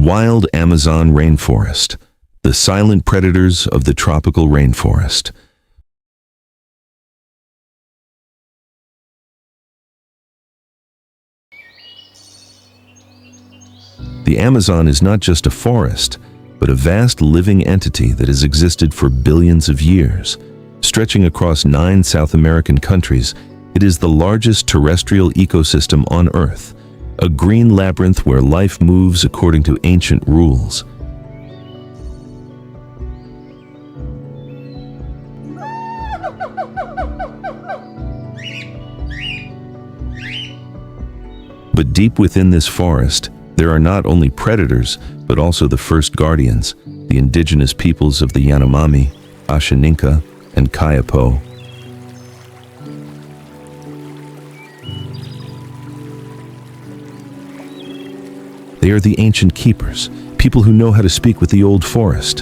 Wild Amazon rainforest, the silent predators of the tropical rainforest. The Amazon is not just a forest, but a vast living entity that has existed for billions of years. Stretching across 9 South American countries, it is the largest terrestrial ecosystem on Earth, a green labyrinth where life moves according to ancient rules. But deep within this forest, there are not only predators, but also the first guardians, the indigenous peoples of the Yanomami, Ashaninka, and Kayapo. They are the ancient keepers, people who know how to speak with the old forest.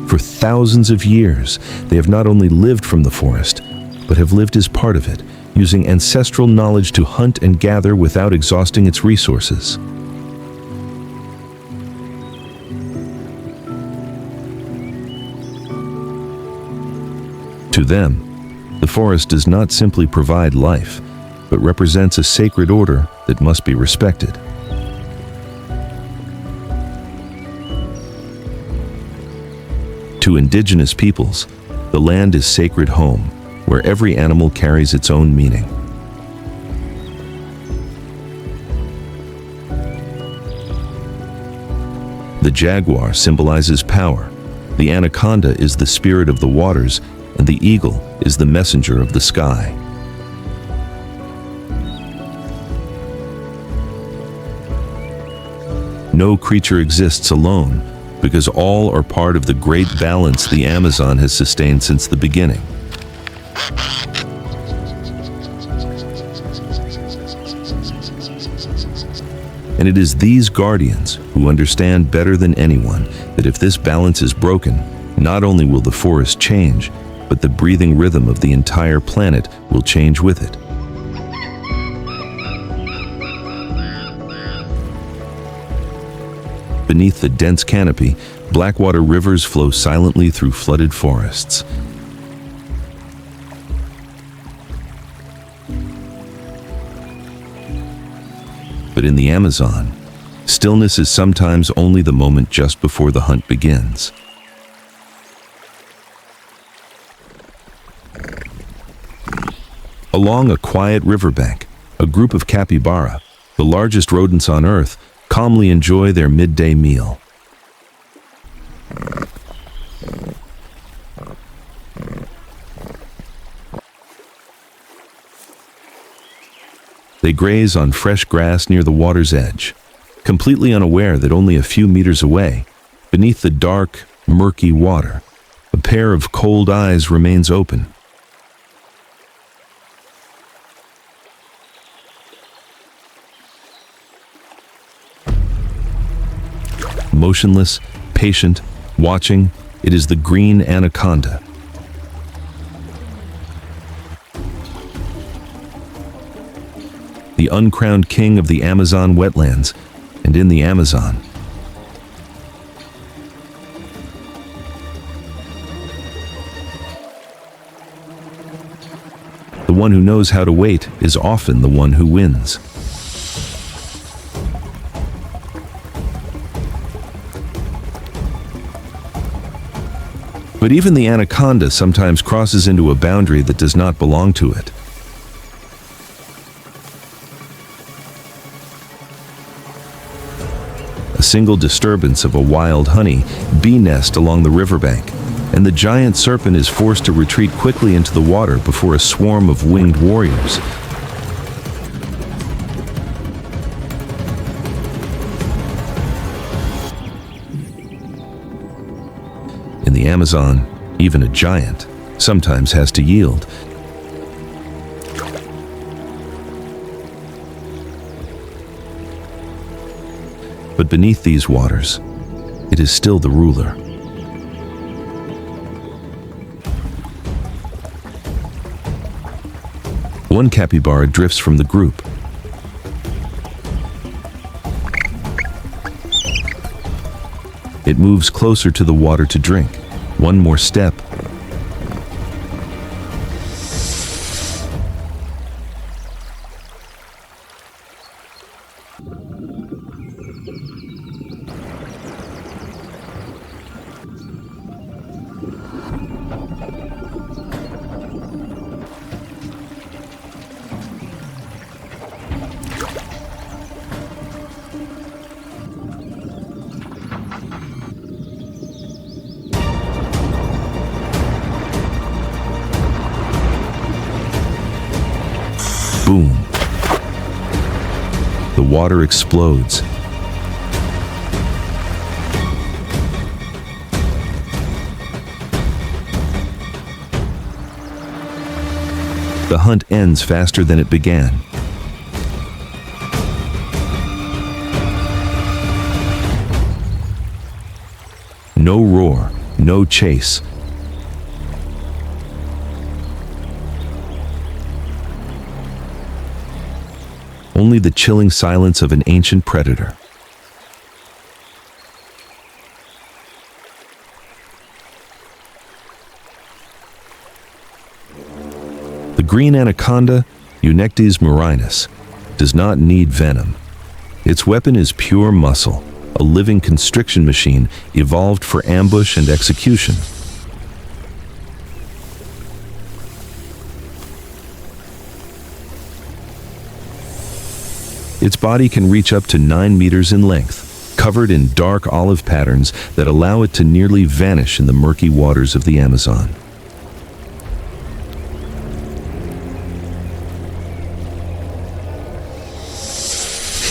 For thousands of years, they have not only lived from the forest, but have lived as part of it, using ancestral knowledge to hunt and gather without exhausting its resources. To them, the forest does not simply provide life, but represents a sacred order that must be respected. To indigenous peoples, the land is sacred home, where every animal carries its own meaning. The jaguar symbolizes power, the anaconda is the spirit of the waters, and the eagle is the messenger of the sky. No creature exists alone, because all are part of the great balance the Amazon has sustained since the beginning. And it is these guardians who understand better than anyone that if this balance is broken, not only will the forest change, but the breathing rhythm of the entire planet will change with it. Beneath the dense canopy, blackwater rivers flow silently through flooded forests. But in the Amazon, stillness is sometimes only the moment just before the hunt begins. Along a quiet riverbank, a group of capybara, the largest rodents on Earth, calmly enjoy their midday meal. They graze on fresh grass near the water's edge, completely unaware that only a few meters away, beneath the dark, murky water, a pair of cold eyes remains open. Motionless, patient, watching, it is the green anaconda. The uncrowned king of the Amazon wetlands, and in the Amazon. The one who knows how to wait is often the one who wins. But even the anaconda sometimes crosses into a boundary that does not belong to it. A single disturbance of a wild honey bee nest along the riverbank, and the giant serpent is forced to retreat quickly into the water before a swarm of winged warriors. In the Amazon, even a giant sometimes has to yield. But beneath these waters, it is still the ruler. One capybara drifts from the group. It moves closer to the water to drink. One more step. Boom. The water explodes. The hunt ends faster than it began. No roar, no chase. Only the chilling silence of an ancient predator. The green anaconda, Untitled Chapter, does not need venom. Its weapon is pure muscle, a living constriction machine evolved for ambush and execution. Its body can reach up to 9 meters in length, covered in dark olive patterns that allow it to nearly vanish in the murky waters of the Amazon.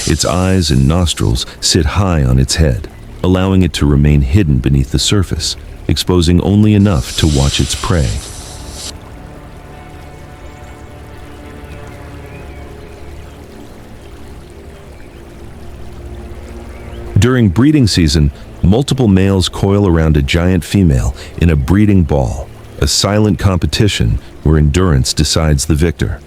Its eyes and nostrils sit high on its head, allowing it to remain hidden beneath the surface, exposing only enough to watch its prey. During breeding season, multiple males coil around a giant female in a breeding ball, a silent competition where endurance decides the victor.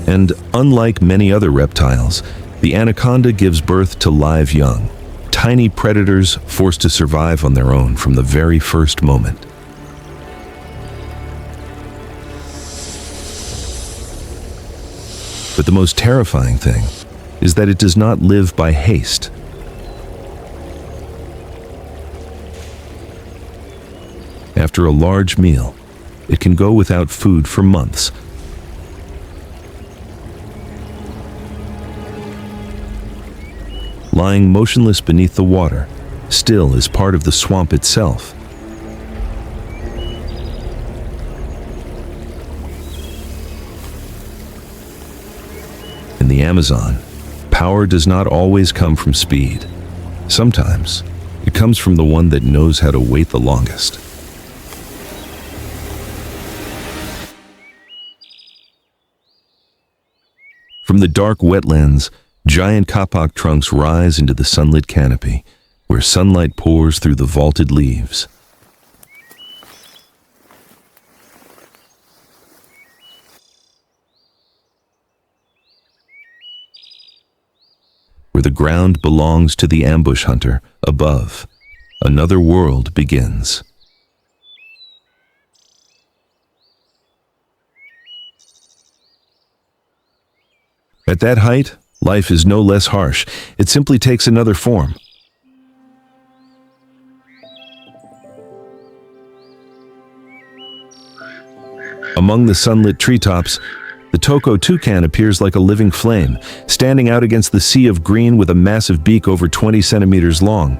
And unlike many other reptiles, the anaconda gives birth to live young, tiny predators forced to survive on their own from the very first moment. But the most terrifying thing is that it does not live by haste. After a large meal, it can go without food for months. Lying motionless beneath the water, still as part of the swamp itself. In the Amazon, power does not always come from speed. Sometimes, it comes from the one that knows how to wait the longest. From the dark wetlands, giant kapok trunks rise into the sunlit canopy, where sunlight pours through the vaulted leaves. Where the ground belongs to the ambush hunter, above, another world begins. At that height, life is no less harsh. It simply takes another form. Among the sunlit treetops, the toucan appears like a living flame, standing out against the sea of green with a massive beak over 20 centimeters long.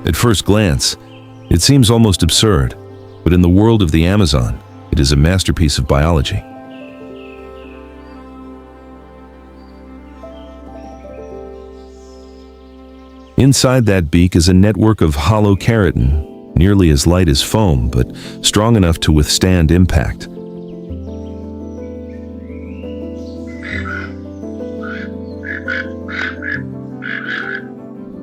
At first glance, it seems almost absurd, but in the world of the Amazon, it is a masterpiece of biology. Inside that beak is a network of hollow keratin, nearly as light as foam, but strong enough to withstand impact.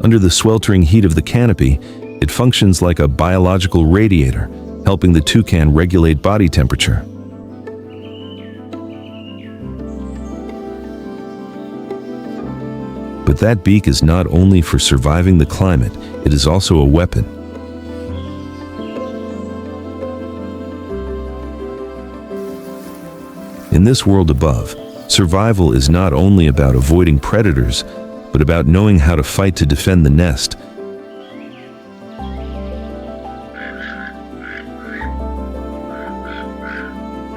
Under the sweltering heat of the canopy, it functions like a biological radiator, helping the toucan regulate body temperature. But that beak is not only for surviving the climate, it is also a weapon. In this world above, survival is not only about avoiding predators, but about knowing how to fight to defend the nest.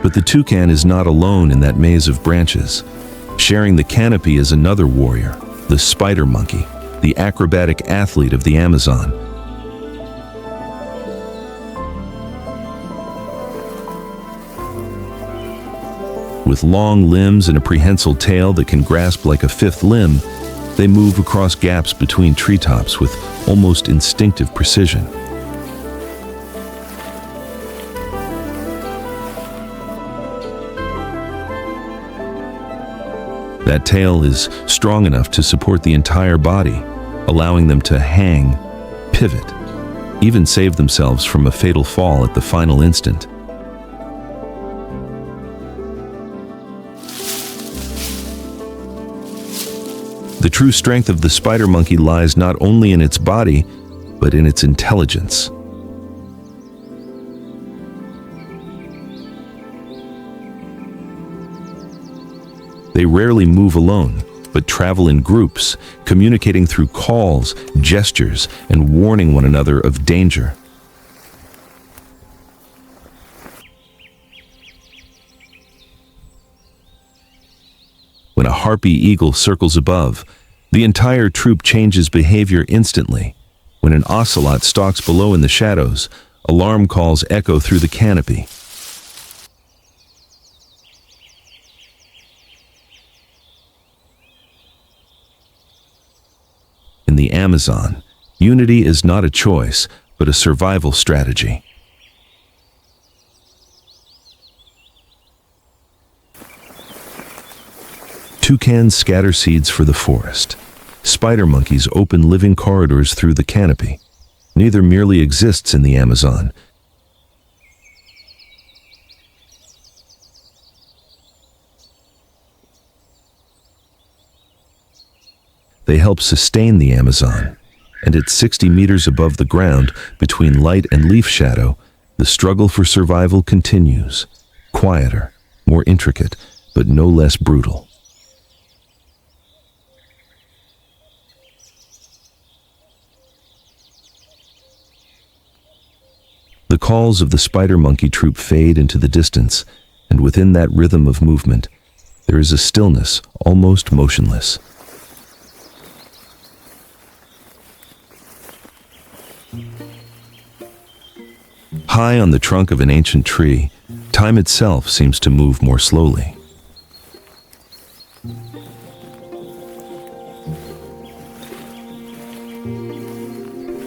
But the toucan is not alone in that maze of branches. Sharing the canopy is another warrior, the spider monkey, the acrobatic athlete of the Amazon. With long limbs and a prehensile tail that can grasp like a fifth limb, they move across gaps between treetops with almost instinctive precision. That tail is strong enough to support the entire body, allowing them to hang, pivot, even save themselves from a fatal fall at the final instant. The true strength of the spider monkey lies not only in its body, but in its intelligence. They rarely move alone, but travel in groups, communicating through calls, gestures, and warning one another of danger. When a harpy eagle circles above, the entire troop changes behavior instantly. When an ocelot stalks below in the shadows, alarm calls echo through the canopy. In the Amazon, unity is not a choice, but a survival strategy. Toucans scatter seeds for the forest. Spider monkeys open living corridors through the canopy. Neither merely exists in the Amazon. They help sustain the Amazon, and at 60 meters above the ground, between light and leaf shadow, the struggle for survival continues. Quieter, more intricate, but no less brutal. The calls of the spider monkey troop fade into the distance, and within that rhythm of movement, there is a stillness, almost motionless. High on the trunk of an ancient tree, time itself seems to move more slowly.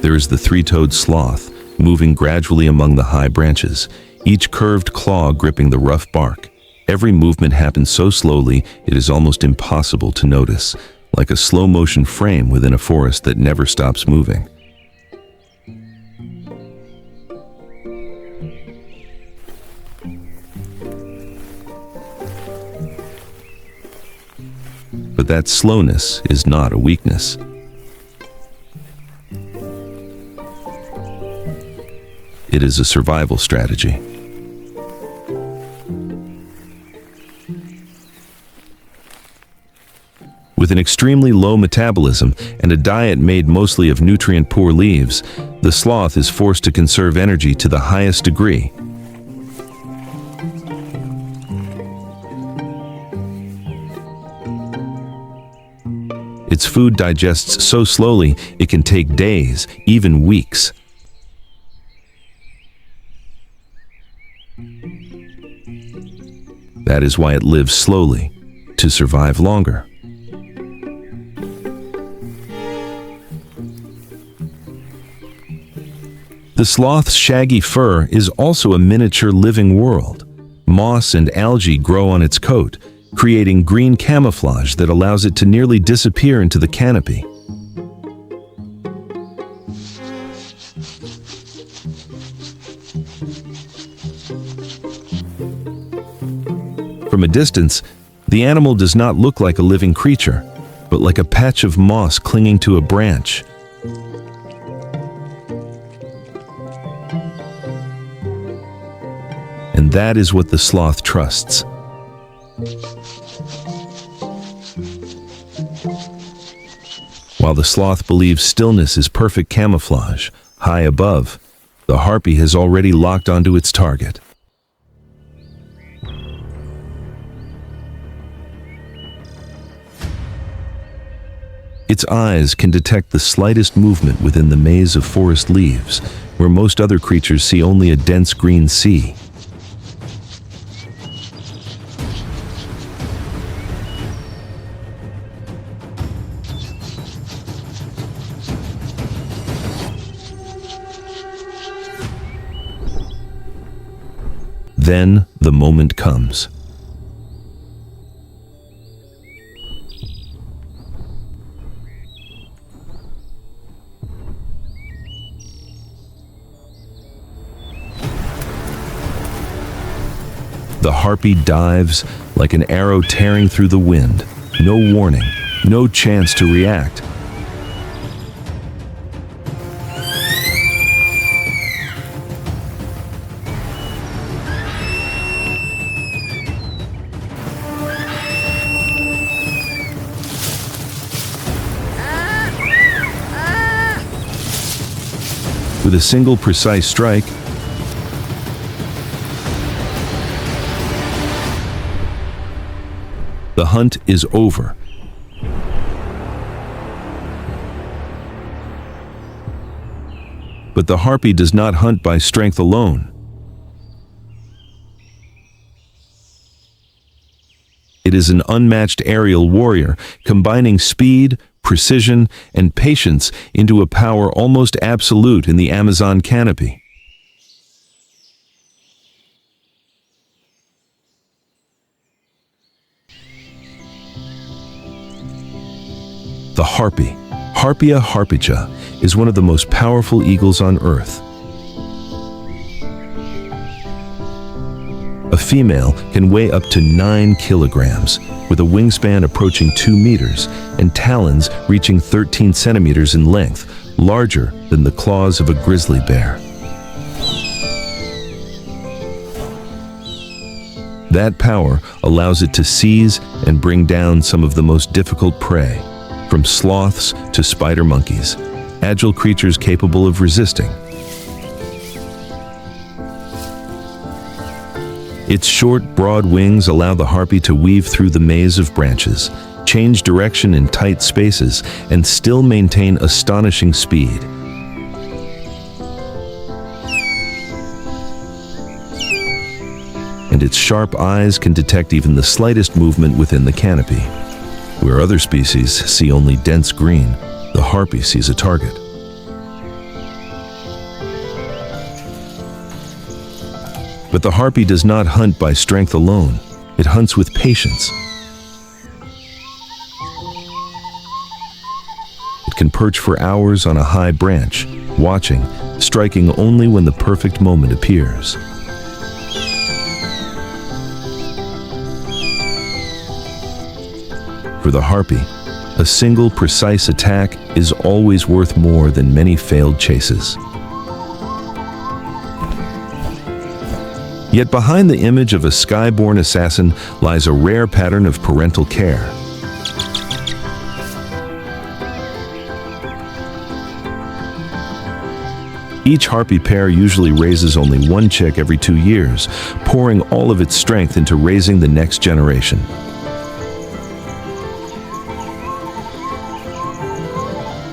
There is the three-toed sloth, moving gradually among the high branches, each curved claw gripping the rough bark. Every movement happens so slowly it is almost impossible to notice, like a slow-motion frame within a forest that never stops moving. But that slowness is not a weakness. It is a survival strategy. With an extremely low metabolism and a diet made mostly of nutrient-poor leaves, the sloth is forced to conserve energy to the highest degree. Its food digests so slowly it can take days, even weeks. That is why it lives slowly, to survive longer. The sloth's shaggy fur is also a miniature living world. Moss and algae grow on its coat, creating green camouflage that allows it to nearly disappear into the canopy. From a distance, the animal does not look like a living creature, but like a patch of moss clinging to a branch. And that is what the sloth trusts. While the sloth believes stillness is perfect camouflage, high above, the harpy has already locked onto its target. Its eyes can detect the slightest movement within the maze of forest leaves, where most other creatures see only a dense green sea. Then the moment comes. The harpy dives like an arrow tearing through the wind. No warning, no chance to react. With a single precise strike, the hunt is over. But the harpy does not hunt by strength alone. It is an unmatched aerial warrior, combining speed, precision, and patience into a power almost absolute in the Amazon canopy. The harpy, Harpia harpica, is one of the most powerful eagles on Earth. A female can weigh up to 9 kilograms, with a wingspan approaching 2 meters and talons reaching 13 centimeters in length, larger than the claws of a grizzly bear. That power allows it to seize and bring down some of the most difficult prey, from sloths to spider monkeys, agile creatures capable of resisting. Its short, broad wings allow the harpy to weave through the maze of branches, change direction in tight spaces, and still maintain astonishing speed. And its sharp eyes can detect even the slightest movement within the canopy. Where other species see only dense green, the harpy sees a target. But the harpy does not hunt by strength alone. It hunts with patience. It can perch for hours on a high branch, watching, striking only when the perfect moment appears. For the harpy, a single precise attack is always worth more than many failed chases. Yet behind the image of a sky-born assassin lies a rare pattern of parental care. Each harpy pair usually raises only one chick every 2 years, pouring all of its strength into raising the next generation.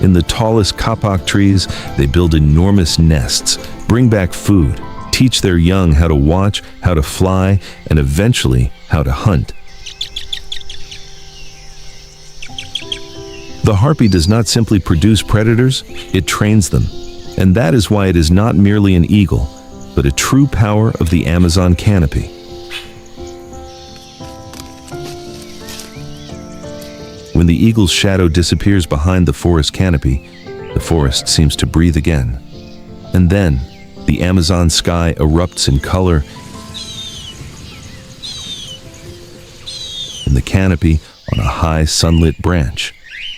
In the tallest kapok trees, they build enormous nests, bring back food, teach their young how to watch, how to fly, and eventually how to hunt. The harpy does not simply produce predators, it trains them. And that is why it is not merely an eagle, but a true power of the Amazon canopy. When the eagle's shadow disappears behind the forest canopy, the forest seems to breathe again. And then, the Amazon sky erupts in color. In the canopy, on a high sunlit branch,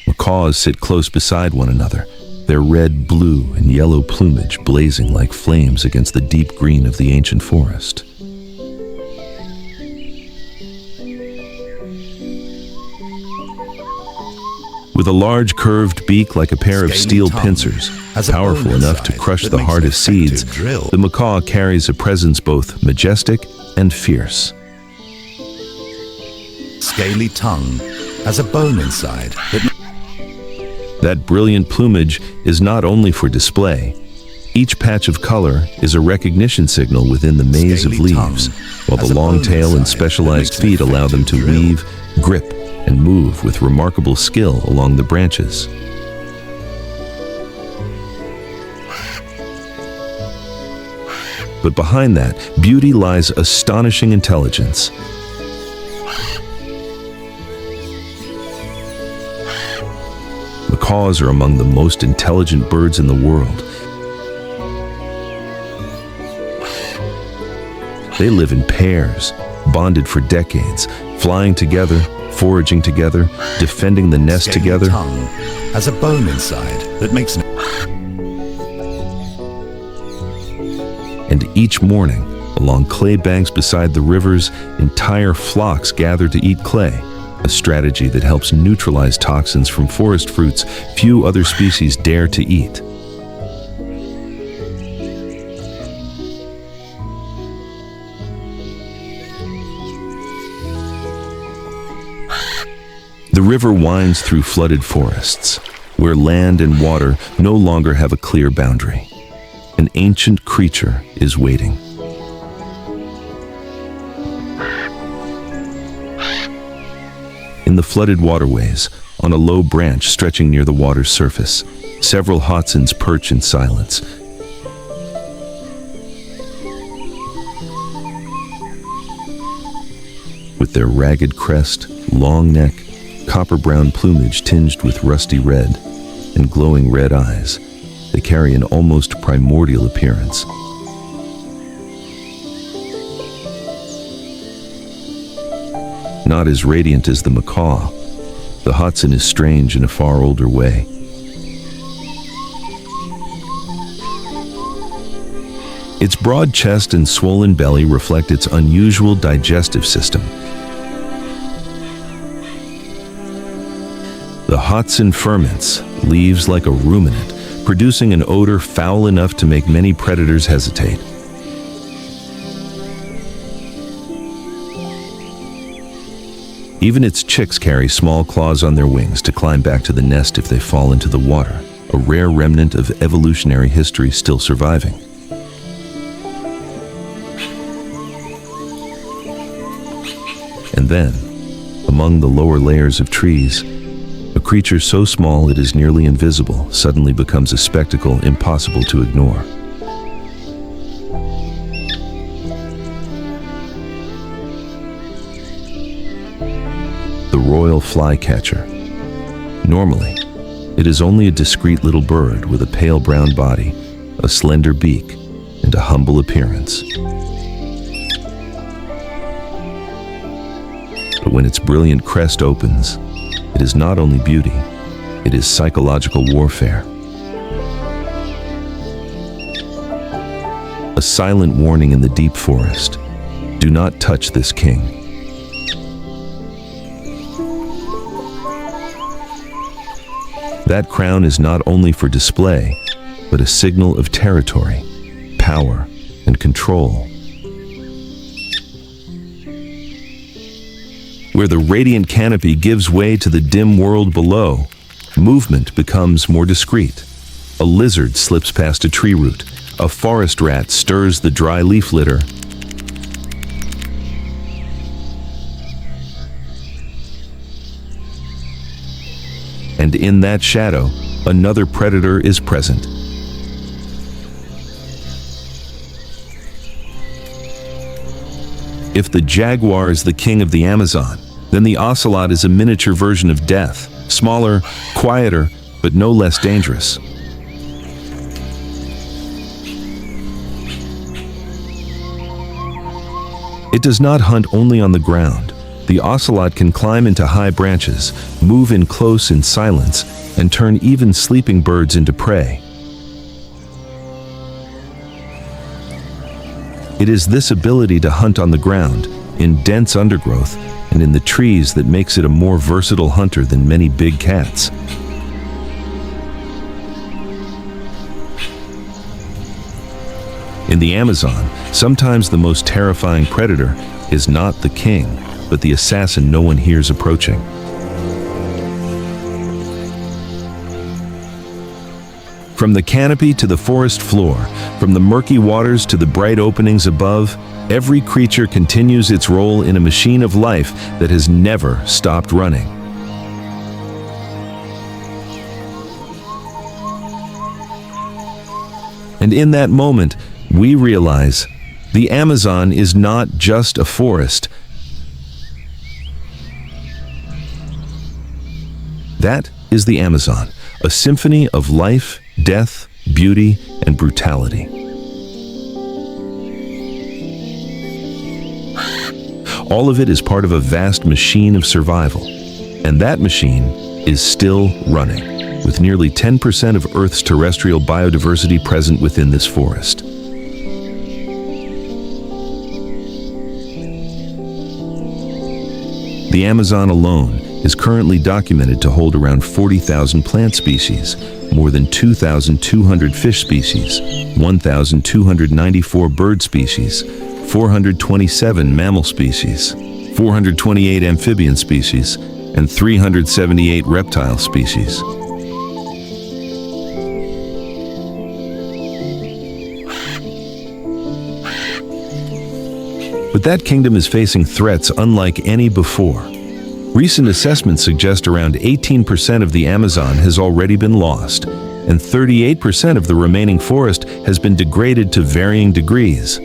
macaws sit close beside one another, their red, blue, and yellow plumage blazing like flames against the deep green of the ancient forest. With a large curved beak like a pair of steel pincers, powerful enough to crush the hardest seeds, the macaw carries a presence both majestic and fierce. Scaly tongue has a bone inside. That brilliant plumage is not only for display. Each patch of color is a recognition signal within the maze of leaves, while the long tail and specialized feet allow them to weave, grip, and move with remarkable skill along the branches. But behind that beauty lies astonishing intelligence. Macaws are among the most intelligent birds in the world. They live in pairs, bonded for decades, flying together, foraging together, defending the nest together. Tongue has a bone inside that makes. And each morning, along clay banks beside the rivers, entire flocks gather to eat clay, a strategy that helps neutralize toxins from forest fruits few other species dare to eat. The river winds through flooded forests, where land and water no longer have a clear boundary. An ancient creature is waiting. In the flooded waterways, on a low branch stretching near the water's surface, several hotsons perch in silence. With their ragged crest, long neck, copper-brown plumage tinged with rusty red, and glowing red eyes, they carry an almost primordial appearance. Not as radiant as the macaw, the hotson is strange in a far older way. Its broad chest and swollen belly reflect its unusual digestive system. The hotson ferments leaves like a ruminant, producing an odor foul enough to make many predators hesitate. Even its chicks carry small claws on their wings to climb back to the nest if they fall into the water, a rare remnant of evolutionary history still surviving. And then, among the lower layers of trees, a creature so small it is nearly invisible suddenly becomes a spectacle impossible to ignore. The royal flycatcher. Normally, it is only a discreet little bird with a pale brown body, a slender beak, and a humble appearance. But when its brilliant crest opens, it is not only beauty, it is psychological warfare. A silent warning in the deep forest: do not touch this king. That crown is not only for display, but a signal of territory, power, and control. Where the radiant canopy gives way to the dim world below, movement becomes more discreet. A lizard slips past a tree root, a forest rat stirs the dry leaf litter, and in that shadow, another predator is present. If the jaguar is the king of the Amazon, then the ocelot is a miniature version of death, smaller, quieter, but no less dangerous. It does not hunt only on the ground. The ocelot can climb into high branches, move in close in silence, and turn even sleeping birds into prey. It is this ability to hunt on the ground, in dense undergrowth, and in the trees that makes it a more versatile hunter than many big cats. In the Amazon, sometimes the most terrifying predator is not the king, but the assassin no one hears approaching. From the canopy to the forest floor, from the murky waters to the bright openings above, every creature continues its role in a machine of life that has never stopped running. And in that moment, we realize the Amazon is not just a forest. That is the Amazon, a symphony of life, death, beauty, and brutality. All of it is part of a vast machine of survival, and that machine is still running, with nearly 10% of Earth's terrestrial biodiversity present within this forest. The Amazon alone is currently documented to hold around 40,000 plant species, more than 2,200 fish species, 1,294 bird species, 427 mammal species, 428 amphibian species, and 378 reptile species. But that kingdom is facing threats unlike any before. Recent assessments suggest around 18% of the Amazon has already been lost, and 38% of the remaining forest has been degraded to varying degrees.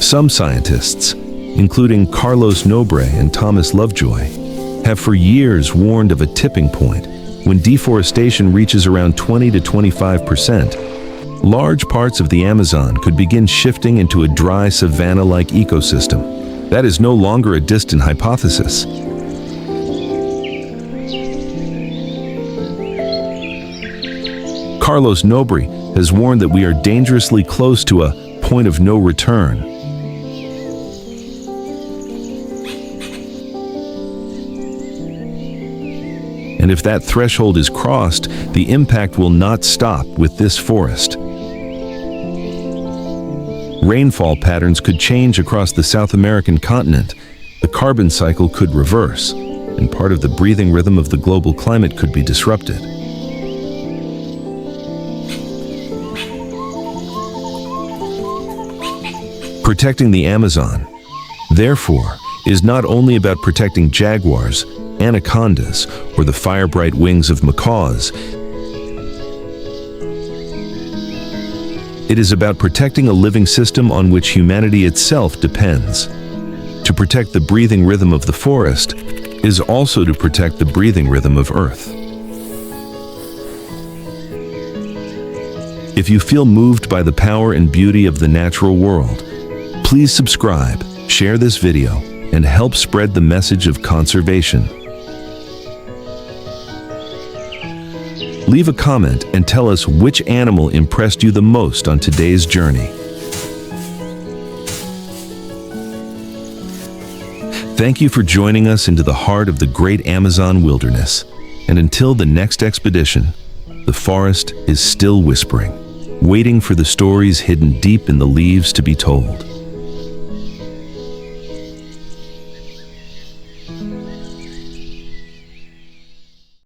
Some scientists, including Carlos Nobre and Thomas Lovejoy, have for years warned of a tipping point when deforestation reaches around 20 to 25%. Large parts of the Amazon could begin shifting into a dry savanna-like ecosystem. That is no longer a distant hypothesis. Carlos Nobre has warned that we are dangerously close to a point of no return. And if that threshold is crossed, the impact will not stop with this forest. Rainfall patterns could change across the South American continent. The carbon cycle could reverse, and part of the breathing rhythm of the global climate could be disrupted. Protecting the Amazon, therefore, is not only about protecting jaguars, anacondas, or the fire-bright wings of macaws. It is about protecting a living system on which humanity itself depends. To protect the breathing rhythm of the forest is also to protect the breathing rhythm of Earth. If you feel moved by the power and beauty of the natural world, please subscribe, share this video, and help spread the message of conservation. Leave a comment and tell us which animal impressed you the most on today's journey. Thank you for joining us into the heart of the great Amazon wilderness. And until the next expedition, the forest is still whispering, waiting for the stories hidden deep in the leaves to be told.